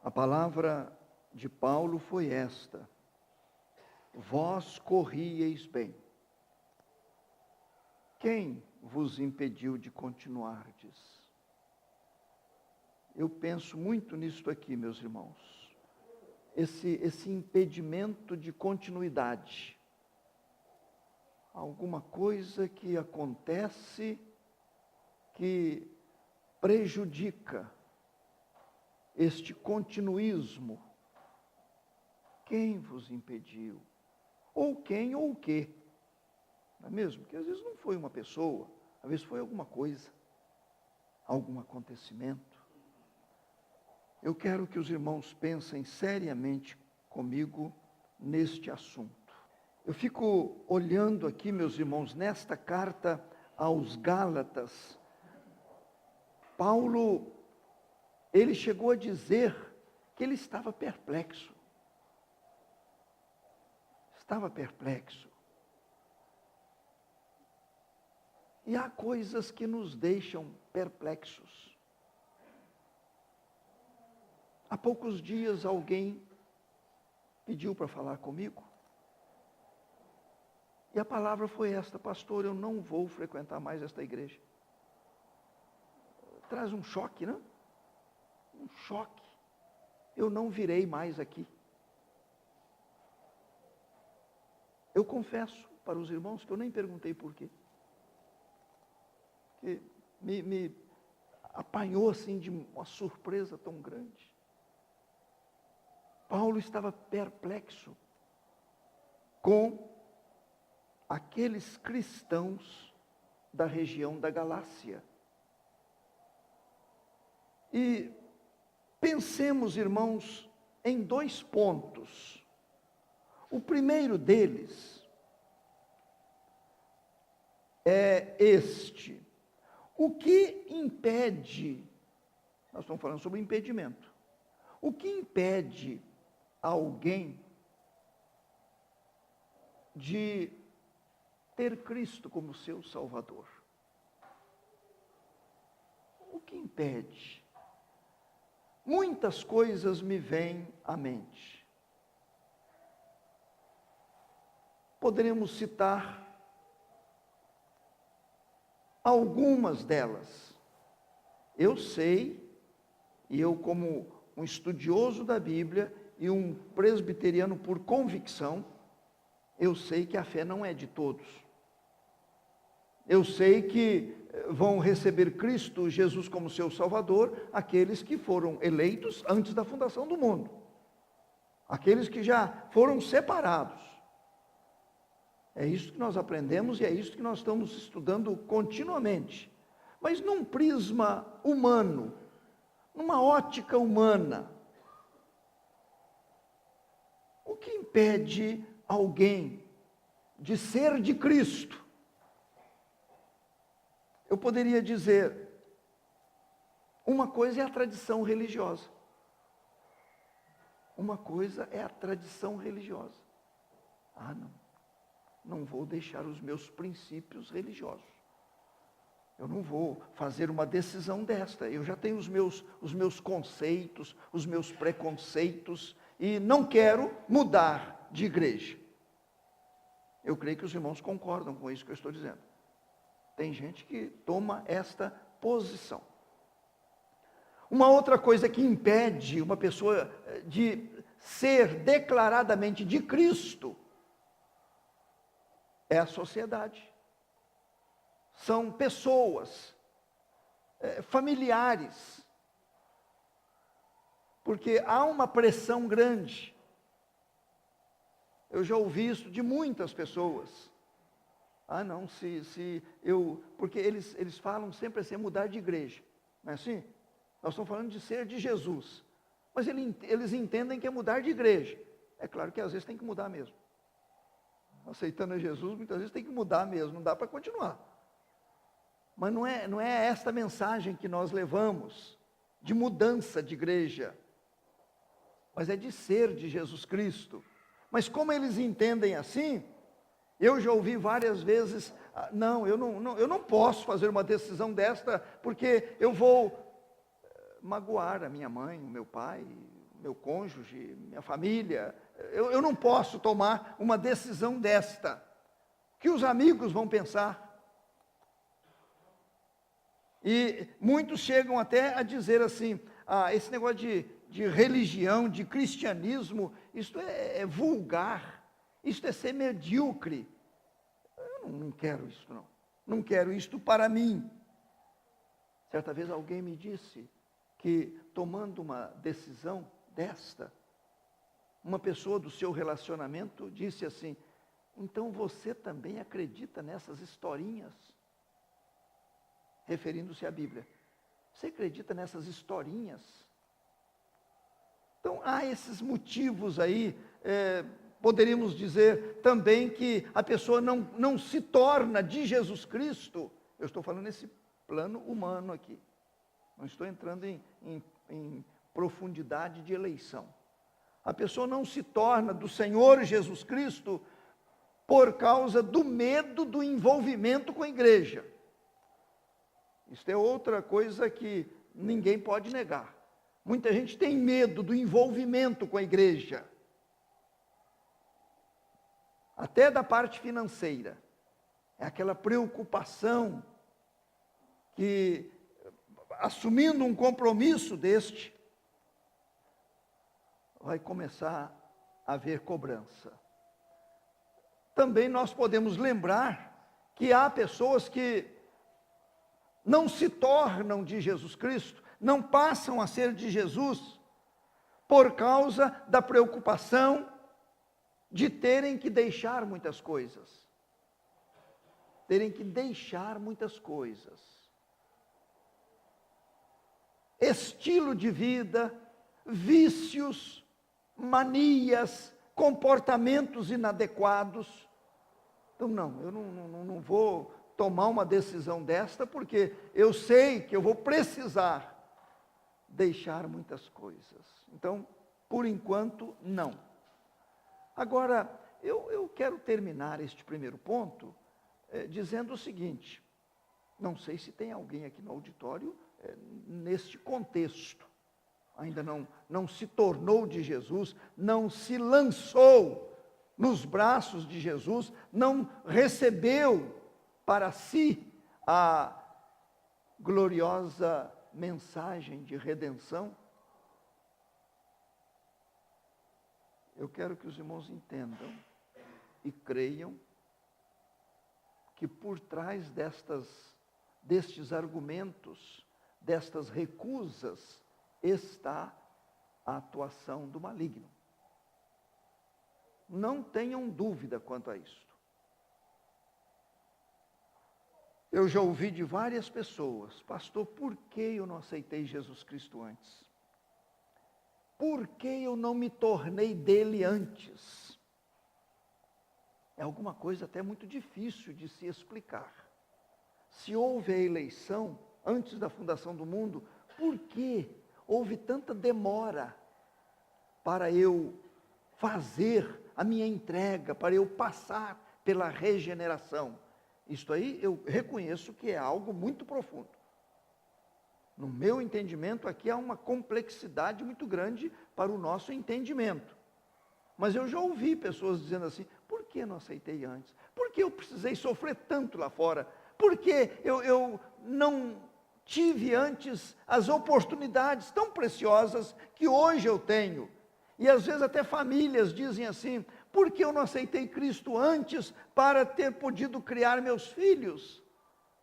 A palavra de Paulo foi esta: vós corrieis bem. Quem vos impediu de continuardes? Eu penso muito nisso aqui, meus irmãos. Esse impedimento de continuidade. Alguma coisa que acontece que prejudica este continuismo. Quem vos impediu? Ou quem ou o quê? Não é mesmo? Porque às vezes não foi uma pessoa, às vezes foi alguma coisa, algum acontecimento. Eu quero que os irmãos pensem seriamente comigo neste assunto. Eu fico olhando aqui, meus irmãos, nesta carta aos Gálatas. Paulo, ele chegou a dizer que ele estava perplexo. Estava perplexo. E há coisas que nos deixam perplexos. Há poucos dias alguém pediu para falar comigo. E a palavra foi esta: pastor, eu não vou frequentar mais esta igreja. Traz um choque, não? Um choque. Eu não virei mais aqui. Eu confesso para os irmãos que eu nem perguntei por quê. Que me apanhou assim de uma surpresa tão grande. Paulo estava perplexo com aqueles cristãos da região da Galácia. E pensemos, irmãos, em dois pontos. O primeiro deles é este: o que impede, nós estamos falando sobre impedimento, o que impede alguém de ter Cristo como seu Salvador? O que impede? Muitas coisas me vêm à mente. Poderíamos citar algumas delas. Eu sei, e eu como um estudioso da Bíblia e um presbiteriano por convicção, eu sei que a fé não é de todos. Eu sei que vão receber Cristo Jesus como seu Salvador aqueles que foram eleitos antes da fundação do mundo. Aqueles que já foram separados. É isso que nós aprendemos e é isso que nós estamos estudando continuamente. Mas num prisma humano, numa ótica humana, o que impede alguém de ser de Cristo? Eu poderia dizer, uma coisa é a tradição religiosa. Uma coisa é a tradição religiosa. Ah, não vou deixar os meus princípios religiosos. Eu não vou fazer uma decisão desta. Eu já tenho os meus conceitos, os meus preconceitos, e não quero mudar de igreja. Eu creio que os irmãos concordam com isso que eu estou dizendo. Tem gente que toma esta posição. Uma outra coisa que impede uma pessoa de ser declaradamente de Cristo é a sociedade. São pessoas, familiares. Porque há uma pressão grande. Eu já ouvi isso de muitas pessoas. Ah, não, porque eles falam sempre assim, mudar de igreja, não é assim? Nós estamos falando de ser de Jesus, mas eles entendem que é mudar de igreja. É claro que às vezes tem que mudar mesmo. Aceitando a Jesus, muitas vezes tem que mudar mesmo, não dá para continuar. Mas não é esta mensagem que nós levamos, de mudança de igreja, mas é de ser de Jesus Cristo. Mas como eles entendem assim, eu já ouvi várias vezes, eu não posso fazer uma decisão desta, porque eu vou magoar a minha mãe, o meu pai, meu cônjuge, minha família. Eu não posso tomar uma decisão desta. O que os amigos vão pensar? E muitos chegam até a dizer assim, esse negócio de religião, de cristianismo, isto é vulgar, isto é ser medíocre. Eu não quero isso, não. Não quero isto para mim. Certa vez alguém me disse que, tomando uma decisão desta, uma pessoa do seu relacionamento disse assim, então você também acredita nessas historinhas? Referindo-se à Bíblia. Você acredita nessas historinhas? Então, há esses motivos aí, poderíamos dizer também que a pessoa não se torna de Jesus Cristo. Eu estou falando nesse plano humano aqui. Não estou entrando em profundidade de eleição. A pessoa não se torna do Senhor Jesus Cristo por causa do medo do envolvimento com a igreja. Isso é outra coisa que ninguém pode negar. Muita gente tem medo do envolvimento com a igreja. Até da parte financeira. É aquela preocupação que, assumindo um compromisso deste, vai começar a haver cobrança. Também nós podemos lembrar que há pessoas que não se tornam de Jesus Cristo, não passam a ser de Jesus, por causa da preocupação de terem que deixar muitas coisas. Terem que deixar muitas coisas. Estilo de vida, vícios, manias, comportamentos inadequados. Então, não, eu não vou tomar uma decisão desta, porque eu sei que eu vou precisar deixar muitas coisas. Então, por enquanto, não. Agora, eu quero terminar este primeiro ponto dizendo o seguinte, não sei se tem alguém aqui no auditório neste contexto, ainda não se tornou de Jesus, não se lançou nos braços de Jesus, não recebeu para si a gloriosa mensagem de redenção. Eu quero que os irmãos entendam e creiam que por trás destes argumentos, destas recusas, está a atuação do maligno. Não tenham dúvida quanto a isto. Eu já ouvi de várias pessoas, pastor, por que eu não aceitei Jesus Cristo antes? Por que eu não me tornei dele antes? É alguma coisa até muito difícil de se explicar. Se houve a eleição antes da fundação do mundo, por que houve tanta demora para eu fazer a minha entrega, para eu passar pela regeneração? Isto aí eu reconheço que é algo muito profundo. No meu entendimento, aqui há uma complexidade muito grande para o nosso entendimento. Mas eu já ouvi pessoas dizendo assim, por que eu não aceitei antes? Por que eu precisei sofrer tanto lá fora? Por que eu não tive antes as oportunidades tão preciosas que hoje eu tenho? E às vezes até famílias dizem assim, por que eu não aceitei Cristo antes para ter podido criar meus filhos,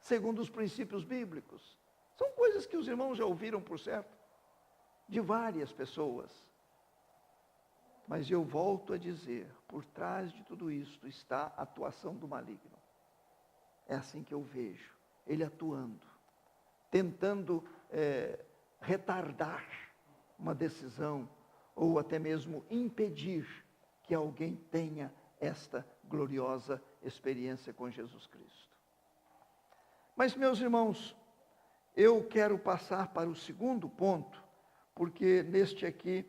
segundo os princípios bíblicos? São coisas que os irmãos já ouviram, por certo, de várias pessoas. Mas eu volto a dizer, por trás de tudo isto está a atuação do maligno. É assim que eu vejo, ele atuando, tentando retardar uma decisão, ou até mesmo impedir que alguém tenha esta gloriosa experiência com Jesus Cristo. Mas, meus irmãos, eu quero passar para o segundo ponto, porque neste aqui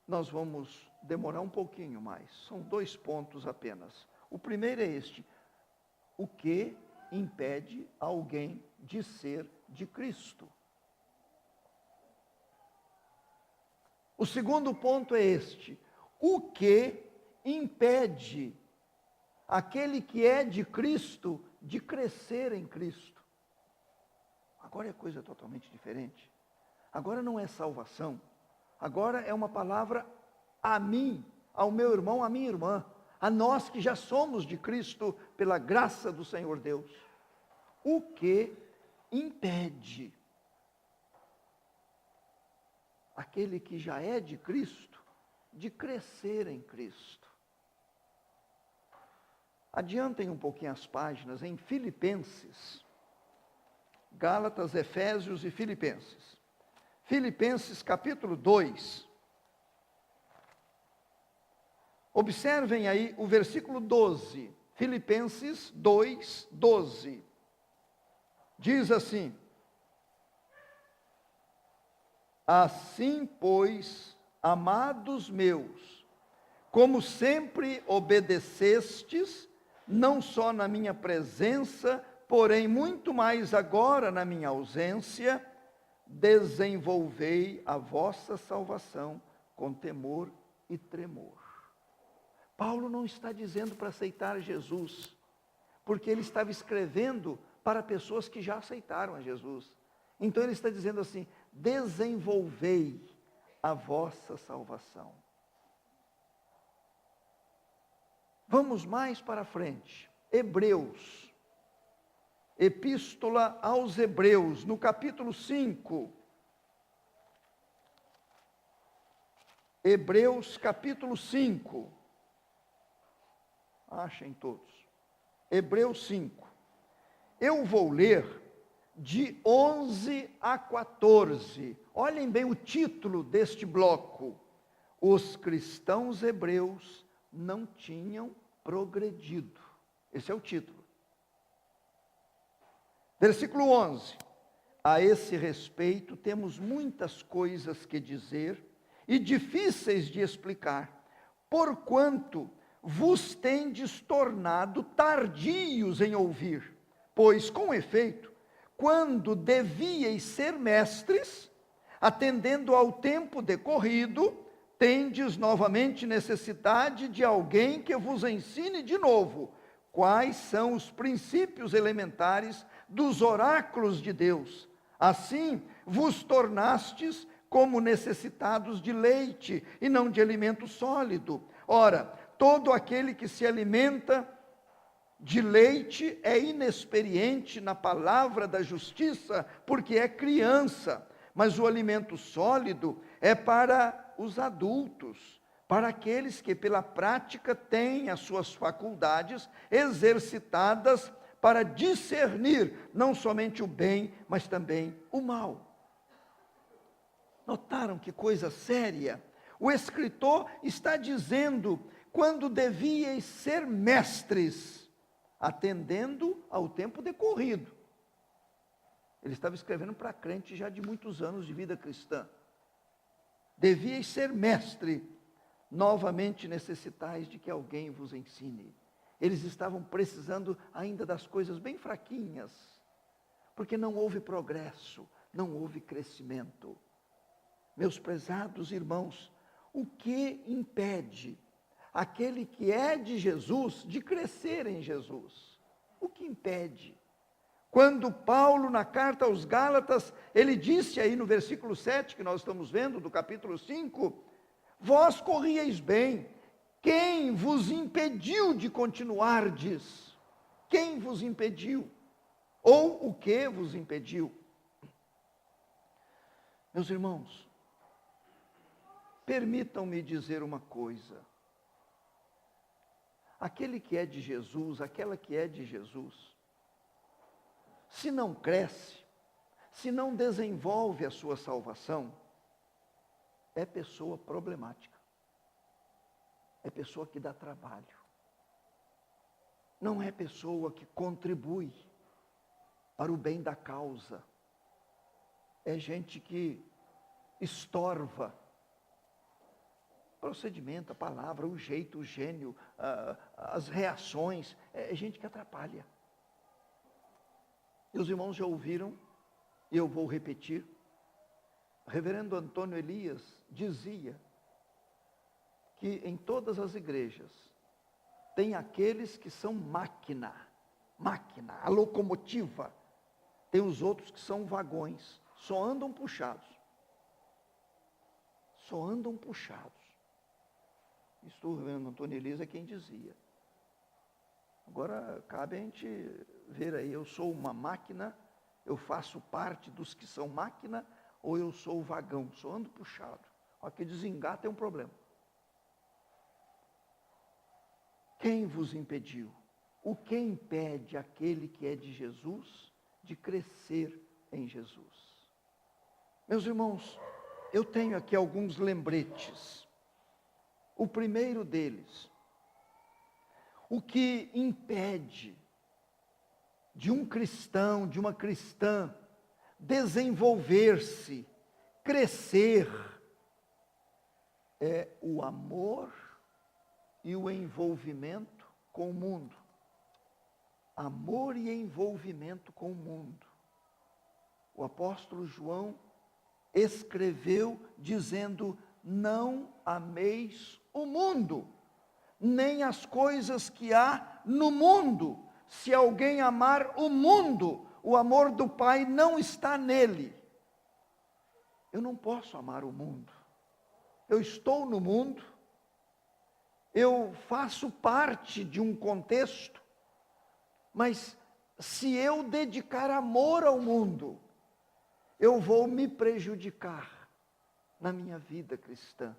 nós vamos demorar um pouquinho mais. São 2 pontos apenas. O primeiro é este: o que impede alguém de ser de Cristo? O segundo ponto é este: o que impede aquele que é de Cristo de crescer em Cristo? Agora é coisa totalmente diferente. Agora não é salvação. Agora é uma palavra a mim, ao meu irmão, à minha irmã, a nós que já somos de Cristo pela graça do Senhor Deus. O que impede aquele que já é de Cristo de crescer em Cristo? Adiantem um pouquinho as páginas em Filipenses, Gálatas, Efésios e Filipenses. Filipenses capítulo 2. Observem aí o versículo 12. Filipenses 2, 12. Diz assim: assim, pois, amados meus, como sempre obedecestes, não só na minha presença, porém muito mais agora na minha ausência, desenvolvei a vossa salvação com temor e tremor. Paulo não está dizendo para aceitar Jesus, porque ele estava escrevendo para pessoas que já aceitaram a Jesus. Então ele está dizendo assim: desenvolvei a vossa salvação. Vamos mais para frente. Hebreus, Epístola aos Hebreus, no capítulo 5. Hebreus capítulo 5. Achem todos. Hebreus 5. Eu vou ler de 11 a 14. Olhem bem o título deste bloco. Os cristãos hebreus não tinham progredido. Esse é o título. Versículo 11. A esse respeito temos muitas coisas que dizer e difíceis de explicar, porquanto vos tendes tornado tardios em ouvir. Pois, com efeito, quando devíeis ser mestres, atendendo ao tempo decorrido, tendes novamente necessidade de alguém que vos ensine de novo quais são os princípios elementares dos oráculos de Deus. Assim, vos tornastes como necessitados de leite e não de alimento sólido. Ora, todo aquele que se alimenta de leite é inexperiente na palavra da justiça, porque é criança, mas o alimento sólido é para os adultos, para aqueles que pela prática têm as suas faculdades exercitadas para discernir não somente o bem, mas também o mal. Notaram que coisa séria? O escritor está dizendo: quando devíeis ser mestres, atendendo ao tempo decorrido. Ele estava escrevendo para crente já de muitos anos de vida cristã. Devíeis ser mestre, novamente necessitais de que alguém vos ensine. Eles estavam precisando ainda das coisas bem fraquinhas, porque não houve progresso, não houve crescimento. Meus prezados irmãos, o que impede aquele que é de Jesus de crescer em Jesus? O que impede? Quando Paulo, na carta aos Gálatas, ele disse aí no versículo 7, que nós estamos vendo, do capítulo 5, vós corrieis bem, quem vos impediu de continuardes? Quem vos impediu? Ou o que vos impediu? Meus irmãos, permitam-me dizer uma coisa. Aquele que é de Jesus, aquela que é de Jesus, se não cresce, se não desenvolve a sua salvação, é pessoa problemática. É pessoa que dá trabalho. Não é pessoa que contribui para o bem da causa. É gente que estorva o procedimento, a palavra, o jeito, o gênio, as reações. É gente que atrapalha. E os irmãos já ouviram, e eu vou repetir. Reverendo Antônio Elias dizia que em todas as igrejas tem aqueles que são máquina, a locomotiva. Tem os outros que são vagões, só andam puxados. Isso o reverendo Antônio Elias é quem dizia. Agora cabe a gente ver aí, eu sou uma máquina, eu faço parte dos que são máquina, ou eu sou o vagão, só ando puxado. Aqui desengata é um problema. Quem vos impediu? O que impede aquele que é de Jesus de crescer em Jesus? Meus irmãos, eu tenho aqui alguns lembretes. O primeiro deles, o que impede de um cristão, de uma cristã, desenvolver-se, crescer, é o amor e o envolvimento com o mundo. Amor e envolvimento com o mundo. O apóstolo João escreveu dizendo: não ameis o mundo, nem as coisas que há no mundo. Se alguém amar o mundo, o amor do Pai não está nele. Eu não posso amar o mundo. Eu estou no mundo, eu faço parte de um contexto, mas se eu dedicar amor ao mundo, eu vou me prejudicar na minha vida cristã.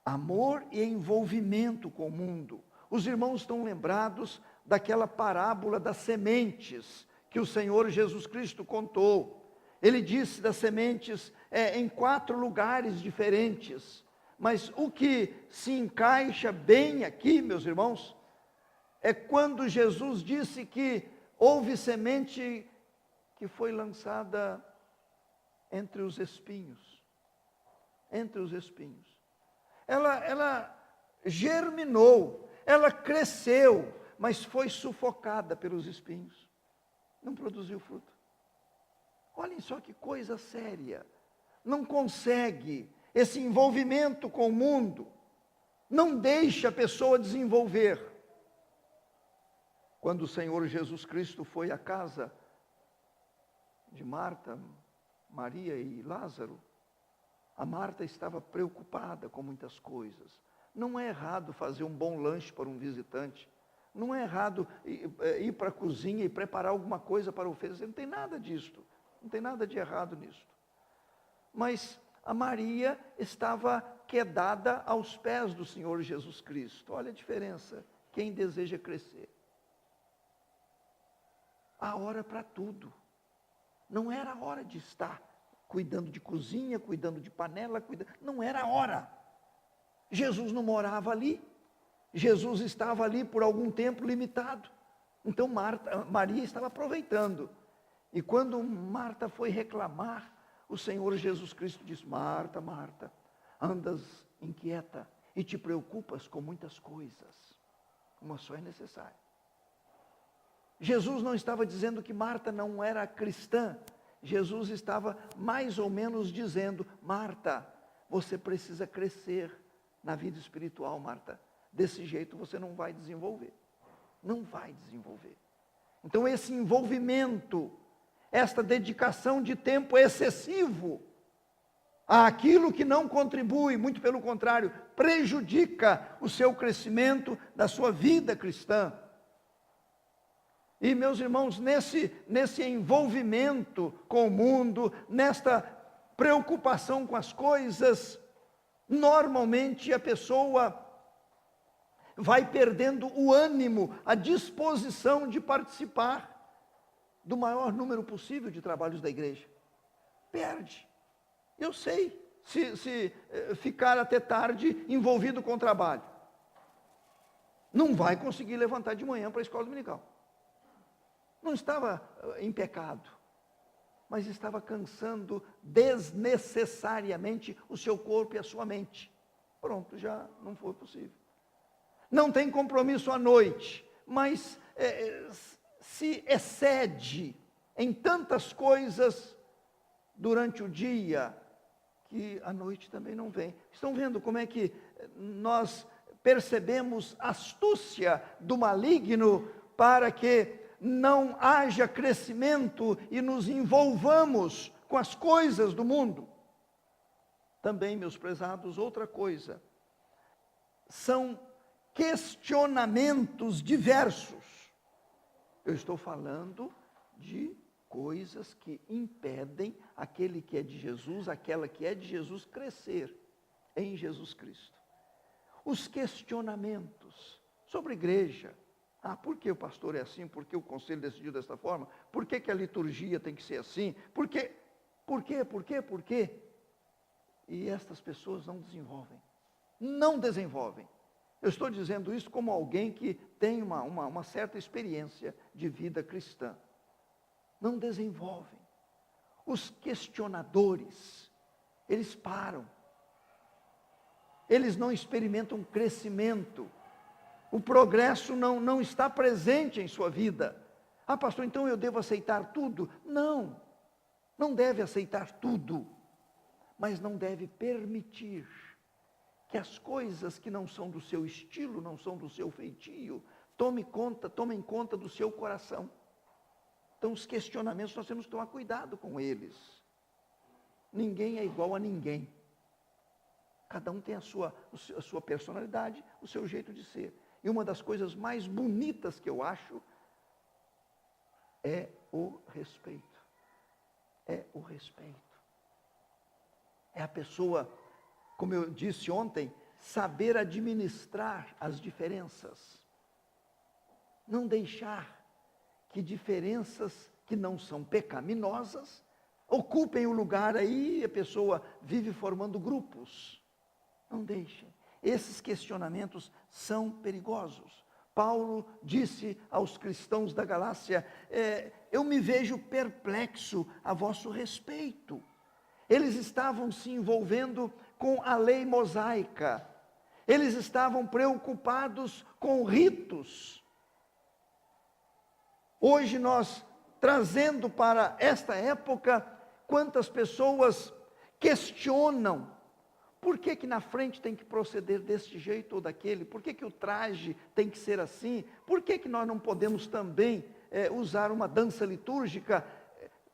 Amor e envolvimento com o mundo. Os irmãos estão lembrados daquela parábola das sementes que o Senhor Jesus Cristo contou. Ele disse das sementes em 4 lugares diferentes. Mas o que se encaixa bem aqui, meus irmãos, é quando Jesus disse que houve semente que foi lançada entre os espinhos. Entre os espinhos. Ela germinou, ela cresceu, mas foi sufocada pelos espinhos. Não produziu fruto. Olhem só que coisa séria. Não consegue esse envolvimento com o mundo. Não deixa a pessoa desenvolver. Quando o Senhor Jesus Cristo foi à casa de Marta, Maria e Lázaro, a Marta estava preocupada com muitas coisas. Não é errado fazer um bom lanche para um visitante. Não é errado ir para a cozinha e preparar alguma coisa para oferecer. Não tem nada disto. Não tem nada de errado nisto. Mas a Maria estava quedada aos pés do Senhor Jesus Cristo. Olha a diferença. Quem deseja crescer. Há hora para tudo. Não era a hora de estar cuidando de cozinha, cuidando de panela, não era a hora. Jesus não morava ali. Jesus estava ali por algum tempo limitado. Então Maria estava aproveitando. E quando Marta foi reclamar, o Senhor Jesus Cristo disse: Marta, Marta, andas inquieta e te preocupas com muitas coisas. Uma só é necessária. Jesus não estava dizendo que Marta não era cristã. Jesus estava mais ou menos dizendo: Marta, você precisa crescer na vida espiritual, Marta. Desse jeito você não vai desenvolver. Não vai desenvolver. Então esse envolvimento, esta dedicação de tempo excessivo àquilo que não contribui, muito pelo contrário, prejudica o seu crescimento da sua vida cristã. E meus irmãos, nesse envolvimento com o mundo, nesta preocupação com as coisas, normalmente a pessoa vai perdendo o ânimo, a disposição de participar do maior número possível de trabalhos da igreja. Perde. Eu sei, se ficar até tarde envolvido com o trabalho, não vai conseguir levantar de manhã para a escola dominical. Não estava em pecado, mas estava cansando desnecessariamente o seu corpo e a sua mente. Pronto, já não foi possível. Não tem compromisso à noite, mas se excede em tantas coisas, durante o dia, que a noite também não vem. Estão vendo como é que nós percebemos a astúcia do maligno para que não haja crescimento e nos envolvamos com as coisas do mundo? Também, meus prezados, outra coisa, são questionamentos diversos. Eu estou falando de coisas que impedem aquele que é de Jesus, aquela que é de Jesus, crescer em Jesus Cristo. Os questionamentos sobre a igreja. Por que o pastor é assim? Por que o conselho decidiu desta forma? Por que a liturgia tem que ser assim? Por quê? E estas pessoas não desenvolvem. Não desenvolvem. Eu estou dizendo isso como alguém que tem uma certa experiência de vida cristã. Não desenvolvem. Os questionadores, eles param. Eles não experimentam crescimento. O progresso não está presente em sua vida. Pastor, então eu devo aceitar tudo? Não, não deve aceitar tudo. Mas não deve permitir que as coisas que não são do seu estilo, não são do seu feitio, tomem conta do seu coração. Então, os questionamentos, nós temos que tomar cuidado com eles. Ninguém é igual a ninguém. Cada um tem a sua personalidade, o seu jeito de ser. E uma das coisas mais bonitas que eu acho é o respeito. É o respeito. É a pessoa, como eu disse ontem, saber administrar as diferenças. Não deixar que diferenças que não são pecaminosas ocupem o lugar aí, a pessoa vive formando grupos. Não deixem. Esses questionamentos são perigosos. Paulo disse aos cristãos da Galácia, eu me vejo perplexo a vosso respeito. Eles estavam se envolvendo com a lei mosaica. Eles estavam preocupados com ritos. Hoje nós, trazendo para esta época, quantas pessoas questionam, por que na frente tem que proceder deste jeito ou daquele? Por que o traje tem que ser assim? Por que nós não podemos também usar uma dança litúrgica?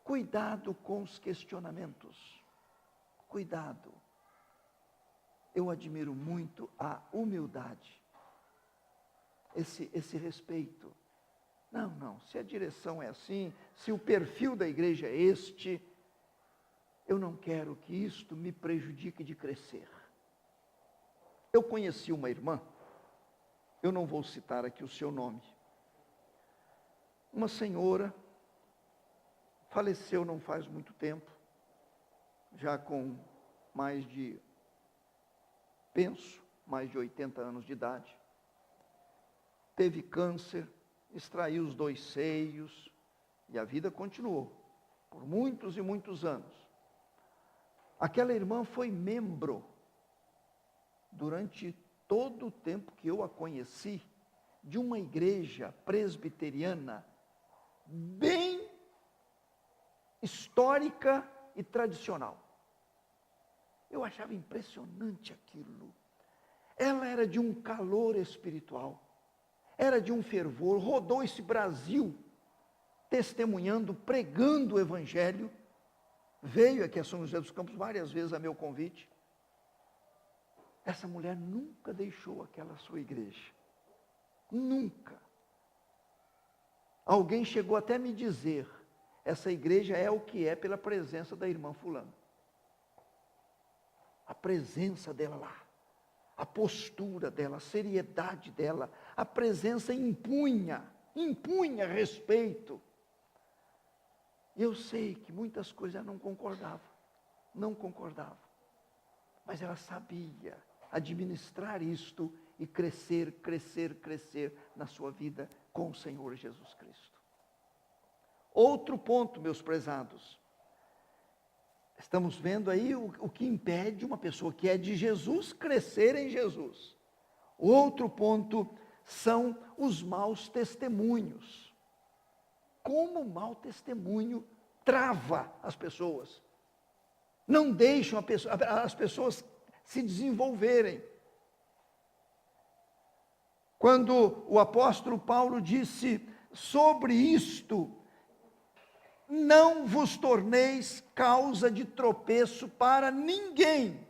Cuidado com os questionamentos. Cuidado. Eu admiro muito a humildade. Esse respeito. Não, se a direção é assim, se o perfil da igreja é este, eu não quero que isto me prejudique de crescer. Eu conheci uma irmã, eu não vou citar aqui o seu nome, uma senhora, faleceu não faz muito tempo, já com mais de 80 anos de idade, teve câncer, extraiu os 2 seios, e a vida continuou, por muitos e muitos anos. Aquela irmã foi membro, durante todo o tempo que eu a conheci, de uma igreja presbiteriana, bem histórica e tradicional. Eu achava impressionante aquilo. Ela era de um calor espiritual, era de um fervor, rodou esse Brasil, testemunhando, pregando o Evangelho, veio aqui a São José dos Campos várias vezes a meu convite. Essa mulher nunca deixou aquela sua igreja, nunca. Alguém chegou até a me dizer, essa igreja é o que é pela presença da irmã fulana. A presença dela lá, a postura dela, a seriedade dela, a presença impunha respeito. E eu sei que muitas coisas ela não concordava, mas ela sabia administrar isto e crescer na sua vida com o Senhor Jesus Cristo. Outro ponto, meus prezados, estamos vendo aí o que impede uma pessoa que é de Jesus crescer em Jesus. Outro ponto são os maus testemunhos. Como o mau testemunho trava as pessoas. não deixam as pessoas se desenvolverem. Quando o apóstolo Paulo disse sobre isto, não vos torneis causa de tropeço para ninguém,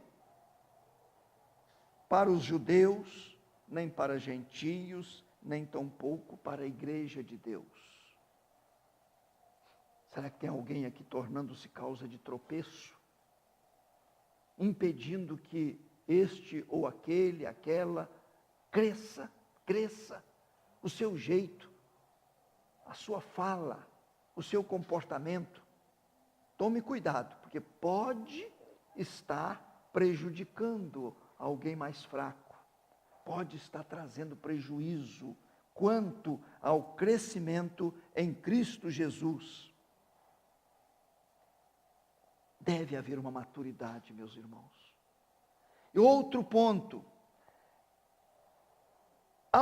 para os judeus, nem para gentios, nem tampouco para a igreja de Deus. Será que tem alguém aqui tornando-se causa de tropeço? Impedindo que este ou aquele, aquela, cresça o seu jeito, a sua fala, o seu comportamento. Tome cuidado, porque pode estar prejudicando alguém mais fraco, pode estar trazendo prejuízo quanto ao crescimento em Cristo Jesus. Deve haver uma maturidade, meus irmãos. E outro ponto, a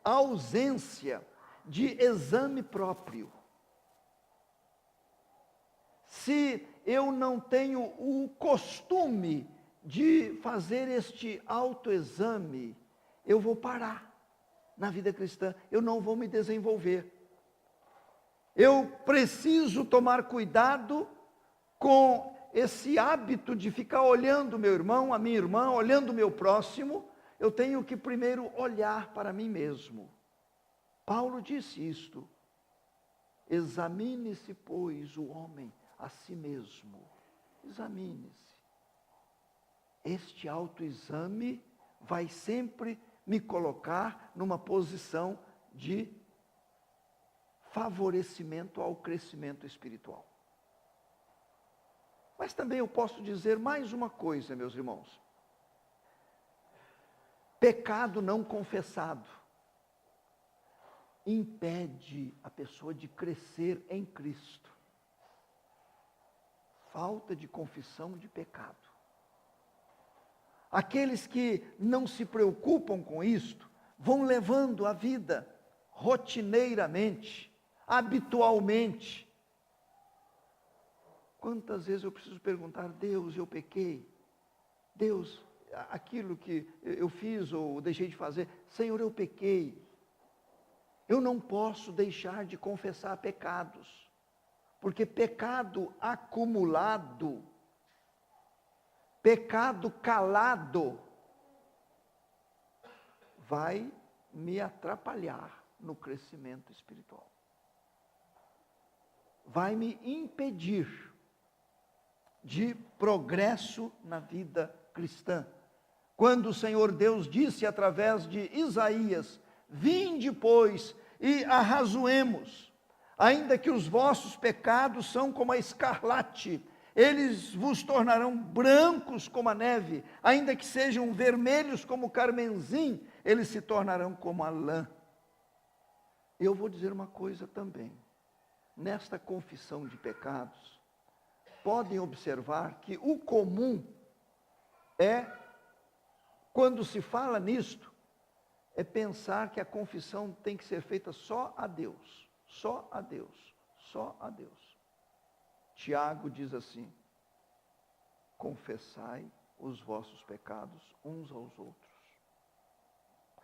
ausência de exame próprio. Se eu não tenho o costume de fazer este autoexame, eu vou parar na vida cristã, eu não vou me desenvolver. Eu preciso tomar cuidado com esse hábito de ficar olhando o meu irmão, a minha irmã, olhando o meu próximo. Eu tenho que primeiro olhar para mim mesmo. Paulo disse isto: examine-se, pois, o homem a si mesmo. Examine-se. Este autoexame vai sempre me colocar numa posição de favorecimento ao crescimento espiritual. Mas também eu posso dizer mais uma coisa, meus irmãos. Pecado não confessado impede a pessoa de crescer em Cristo. Falta de confissão de pecado. Aqueles que não se preocupam com isto, vão levando a vida rotineiramente, habitualmente. Quantas vezes eu preciso perguntar: Deus, eu pequei? Deus, aquilo que eu fiz ou deixei de fazer, Senhor, eu pequei. Eu não posso deixar de confessar pecados, porque pecado acumulado, pecado calado, vai me atrapalhar no crescimento espiritual. Vai me impedir de progresso na vida cristã. Quando o Senhor Deus disse através de Isaías: vinde, pois, e arrazoemos, ainda que os vossos pecados são como a escarlate, eles vos tornarão brancos como a neve, ainda que sejam vermelhos como o carmesim, eles se tornarão como a lã. Eu vou dizer uma coisa também, nesta confissão de pecados, podem observar que o comum é, quando se fala nisto, é pensar que a confissão tem que ser feita só a Deus, só a Deus, só a Deus. Tiago diz assim: confessai os vossos pecados uns aos outros.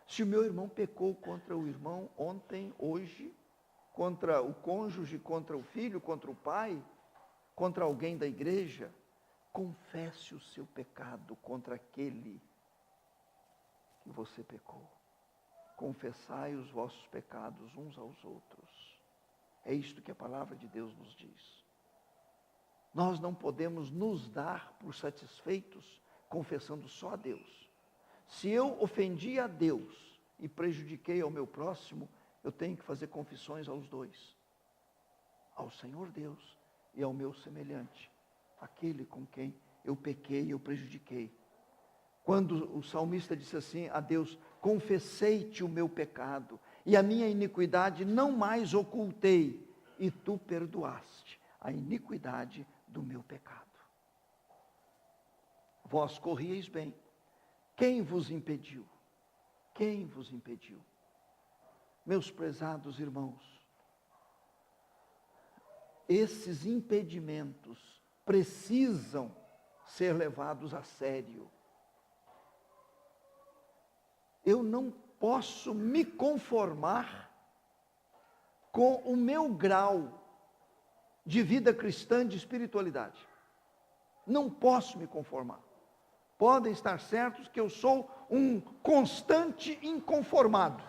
Se o meu irmão pecou contra o irmão ontem, hoje, contra o cônjuge, contra o filho, contra o pai, contra alguém da igreja, confesse o seu pecado contra aquele que você pecou. Confessai os vossos pecados uns aos outros. É isto que a palavra de Deus nos diz. Nós não podemos nos dar por satisfeitos confessando só a Deus. Se eu ofendi a Deus e prejudiquei ao meu próximo, eu tenho que fazer confissões aos dois. Ao Senhor Deus e ao meu semelhante, aquele com quem eu pequei, eu prejudiquei. Quando o salmista disse assim a Deus: confessei-te o meu pecado, e a minha iniquidade não mais ocultei, e tu perdoaste a iniquidade do meu pecado. Vós corrieis bem. Quem vos impediu? Quem vos impediu? Meus prezados irmãos, esses impedimentos precisam ser levados a sério. Eu não posso me conformar com o meu grau de vida cristã, de espiritualidade. Não posso me conformar. Podem estar certos que eu sou um constante inconformado.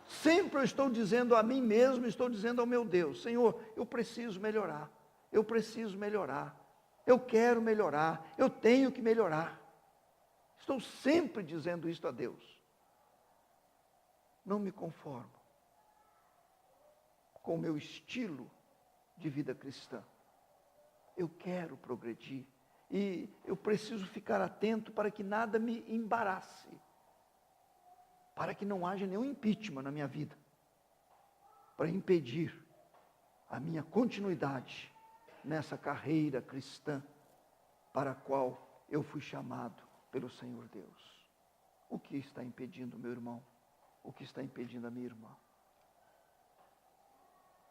Sempre eu estou dizendo a mim mesmo, estou dizendo ao meu Deus: Senhor, eu preciso melhorar, eu preciso melhorar, eu quero melhorar, eu tenho que melhorar. Estou sempre dizendo isto a Deus. Não me conformo com o meu estilo de vida cristã. Eu quero progredir e eu preciso ficar atento para que nada me embarace, para que não haja nenhum impeachment na minha vida, para impedir a minha continuidade nessa carreira cristã para a qual eu fui chamado pelo Senhor Deus. O que está impedindo, meu irmão? O que está impedindo a minha irmã?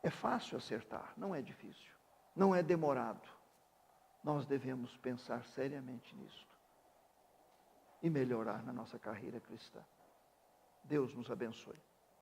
É fácil acertar, não é difícil, não é demorado. Nós devemos pensar seriamente nisto e melhorar na nossa carreira cristã. Deus nos abençoe.